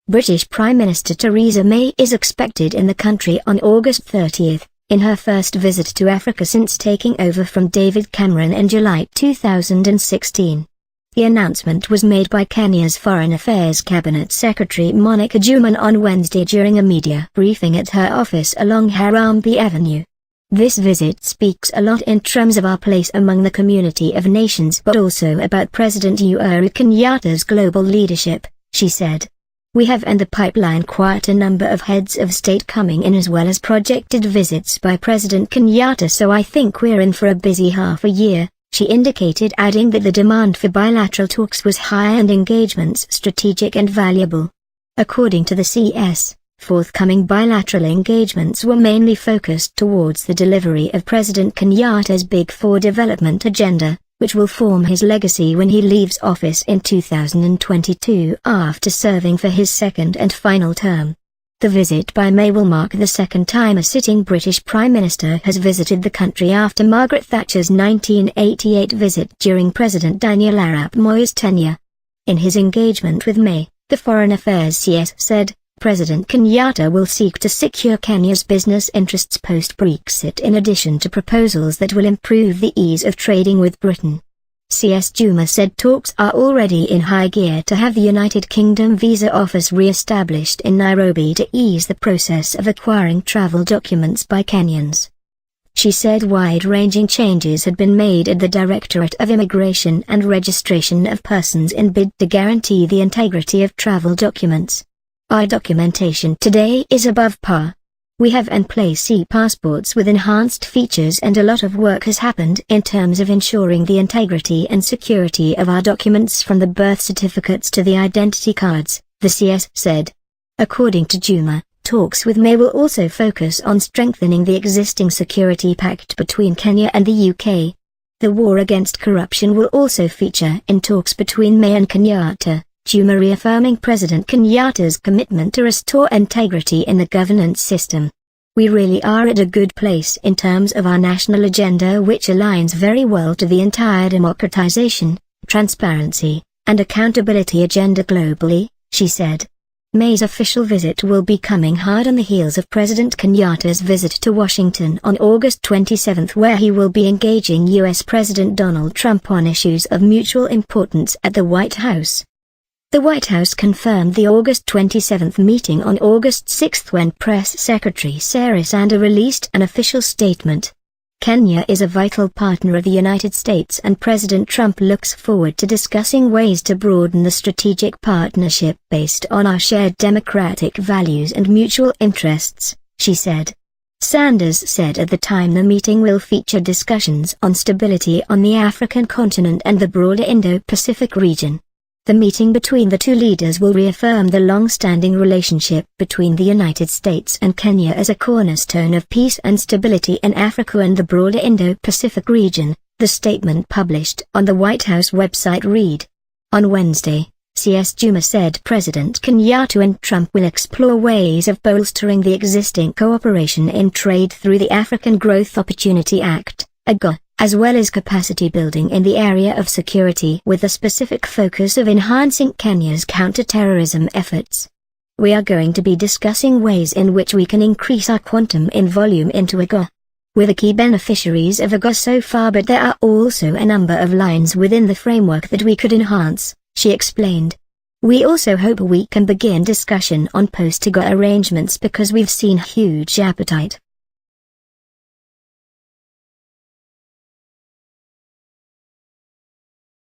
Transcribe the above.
British Prime Minister Theresa May is expected in the country on August 30, in her first visit to Africa since taking over from David Cameron in July 2016. The announcement was made by Kenya's Foreign Affairs Cabinet Secretary Monica Juma on Wednesday during a media briefing at her office along Harambee Avenue. This visit speaks a lot in terms of our place among the community of nations but also about President Uhuru Kenyatta's global leadership, she said. We have in the pipeline quite a number of heads of state coming in as well as projected visits by President Kenyatta, so I think we're in for a busy half a year, she indicated, adding that the demand for bilateral talks was high and engagements strategic and valuable. According to the CS, forthcoming bilateral engagements were mainly focused towards the delivery of President Kenyatta's Big Four development agenda, which will form his legacy when he leaves office in 2022 after serving for his second and final term. The visit by May will mark the second time a sitting British Prime Minister has visited the country after Margaret Thatcher's 1988 visit during President Daniel Arap Moi's tenure. In his engagement with May, the Foreign Affairs CS said, President Kenyatta will seek to secure Kenya's business interests post-Brexit in addition to proposals that will improve the ease of trading with Britain. CS Juma said talks are already in high gear to have the United Kingdom Visa Office re-established in Nairobi to ease the process of acquiring travel documents by Kenyans. She said wide-ranging changes had been made at the Directorate of Immigration and Registration of Persons in bid to guarantee the integrity of travel documents. Our documentation today is above par. We have in place e-passports with enhanced features and a lot of work has happened in terms of ensuring the integrity and security of our documents from the birth certificates to the identity cards, the CS said. According to Juma, talks with May will also focus on strengthening the existing security pact between Kenya and the UK. The war against corruption will also feature in talks between May and Kenyatta. Juma reaffirming President Kenyatta's commitment to restore integrity in the governance system. We really are at a good place in terms of our national agenda, which aligns very well to the entire democratization, transparency, and accountability agenda globally, she said. May's official visit will be coming hard on the heels of President Kenyatta's visit to Washington on August 27, where he will be engaging U.S. President Donald Trump on issues of mutual importance at the White House. The White House confirmed the August 27 meeting on August 6 when Press Secretary Sarah Sanders released an official statement. Kenya is a vital partner of the United States and President Trump looks forward to discussing ways to broaden the strategic partnership based on our shared democratic values and mutual interests, she said. Sanders said at the time the meeting will feature discussions on stability on the African continent and the broader Indo-Pacific region. The meeting between the two leaders will reaffirm the long-standing relationship between the United States and Kenya as a cornerstone of peace and stability in Africa and the broader Indo-Pacific region, the statement published on the White House website read. On Wednesday, CS Juma said President Kenyatta and Trump will explore ways of bolstering the existing cooperation in trade through the African Growth Opportunity Act, AGOA, as well as capacity building in the area of security with a specific focus of enhancing Kenya's counter-terrorism efforts. We are going to be discussing ways in which we can increase our quantum in volume into AGOA. We're the key beneficiaries of AGOA so far, but there are also a number of lines within the framework that we could enhance, she explained. We also hope we can begin discussion on post-AGOA arrangements because we've seen huge appetite